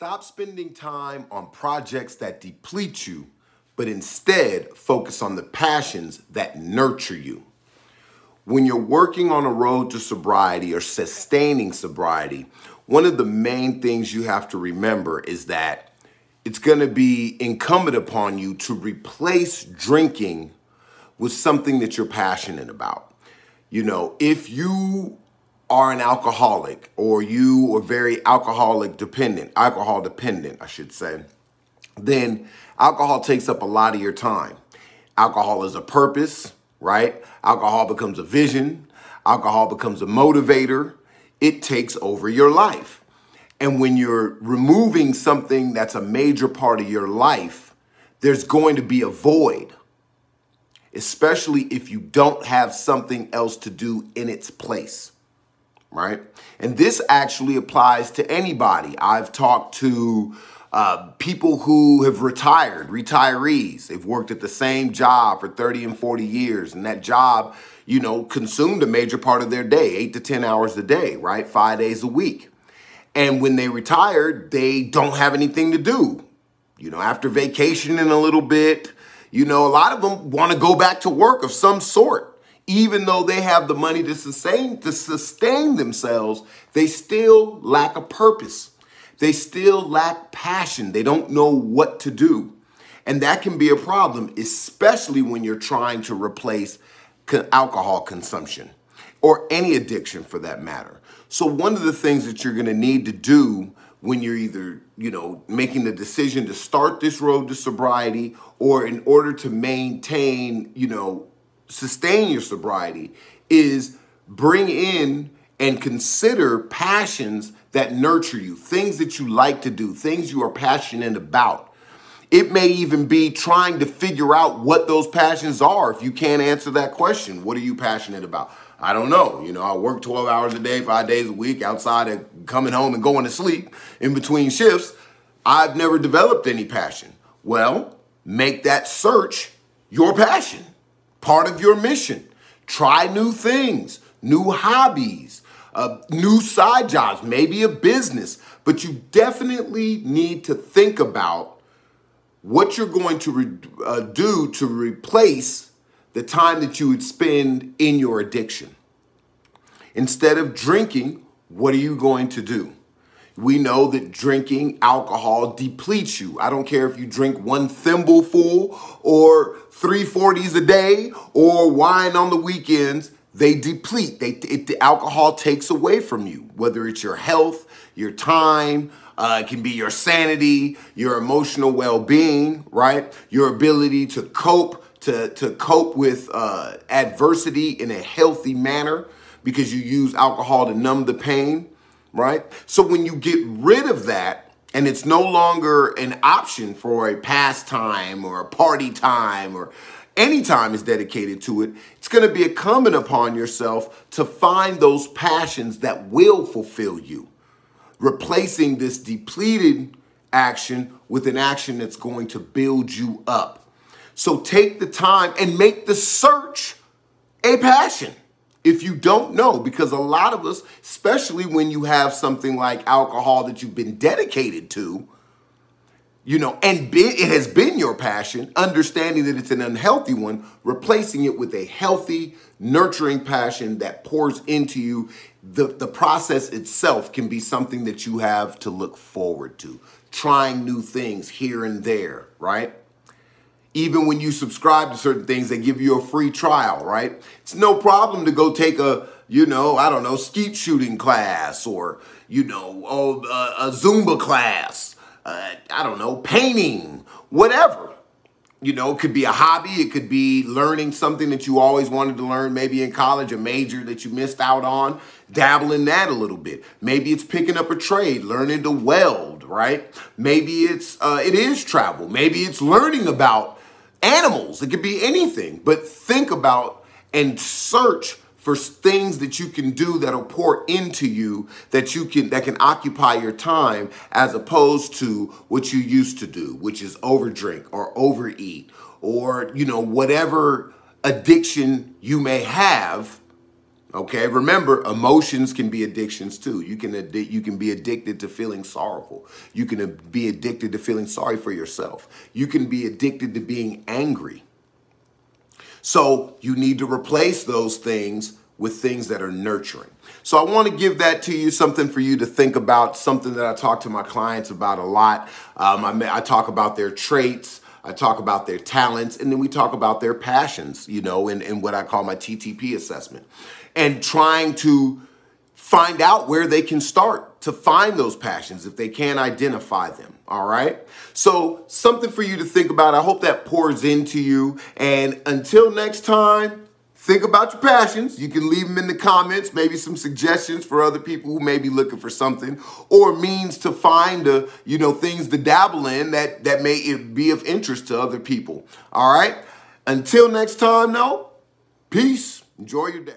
Stop spending time on projects that deplete you, but instead focus on the passions that nurture you. When you're working on a road to sobriety or sustaining sobriety, one of the main things you have to remember is that it's going to be incumbent upon you to replace drinking with something that you're passionate about. You know, if you are an alcoholic or you are very alcohol dependent, I should say, then alcohol takes up a lot of your time. Alcohol is a purpose, right? Alcohol becomes a vision. Alcohol becomes a motivator. It takes over your life. And when you're removing something that's a major part of your life, there's going to be a void, especially if you don't have something else to do in its place, right? And this actually applies to anybody. I've talked to people who have retirees. They've worked at the same job for 30 and 40 years, and that job, you know, consumed a major part of their day, 8 to 10 hours a day, right? 5 days a week. And when they retired, they don't have anything to do. You know, after vacationing a little bit, you know, a lot of them want to go back to work of some sort. Even though they have the money to sustain themselves, they still lack a purpose. They still lack passion. They don't know what to do. And that can be a problem, especially when you're trying to replace alcohol consumption or any addiction for that matter. So one of the things that you're going to need to do when you're either, you know, making the decision to start this road to sobriety or in order to maintain, you know, sustain your sobriety is bring in and consider passions that nurture you, things that you like to do, things you are passionate about. It may even be trying to figure out what those passions are. If you can't answer that question, what are you passionate about? I don't know. You know, I work 12 hours a day, 5 days a week outside of coming home and going to sleep in between shifts. I've never developed any passion. Well, make that search your passion, part of your mission. Try new things, new hobbies, new side jobs, maybe a business. But you definitely need to think about what you're going to do to replace the time that you would spend in your addiction. Instead of drinking, what are you going to do? We know that drinking alcohol depletes you. I don't care if you drink 1 thimbleful or 3 40s a day or wine on the weekends, they deplete. The alcohol takes away from you, whether it's your health, your time, it can be your sanity, your emotional well-being, right? Your ability to cope with adversity in a healthy manner because you use alcohol to numb the pain, right? So when you get rid of that and it's no longer an option for a pastime or a party time or any time is dedicated to it, it's going to be incumbent upon yourself to find those passions that will fulfill you, replacing this depleted action with an action that's going to build you up. So take the time and make the search a passion. If you don't know, because a lot of us, especially when you have something like alcohol that you've been dedicated to, you know, and it has been your passion, understanding that it's an unhealthy one, replacing it with a healthy, nurturing passion that pours into you. The process itself can be something that you have to look forward to, trying new things here and there, right? Even when you subscribe to certain things, they give you a free trial, right? It's no problem to go take a, you know, I don't know, skeet shooting class or, you know, a Zumba class, I don't know, painting, whatever. You know, it could be a hobby. It could be learning something that you always wanted to learn, maybe in college, a major that you missed out on. Dabble in that a little bit. Maybe it's picking up a trade, learning to weld, right? Maybe it is travel. Maybe it's learning about animals. It could be anything, but think about and search for things that you can do that'll pour into you that can occupy your time as opposed to what you used to do, which is overdrink or overeat or, you know, whatever addiction you may have, Okay, remember, emotions can be addictions too. You can be addicted to feeling sorrowful. You can be addicted to feeling sorry for yourself. You can be addicted to being angry. So you need to replace those things with things that are nurturing. So I want to give that to you, something for you to think about, something that I talk to my clients about a lot. I talk about their traits. I talk about their talents, and then we talk about their passions, you know, in what I call my TTP assessment. And trying to find out where they can start to find those passions if they can't identify them, all right? So something for you to think about. I hope that pours into you. And until next time, think about your passions. You can leave them in the comments, maybe some suggestions for other people who may be looking for something or means to find, things to dabble in that may be of interest to other people, all right? Until next time, though, peace. Enjoy your day.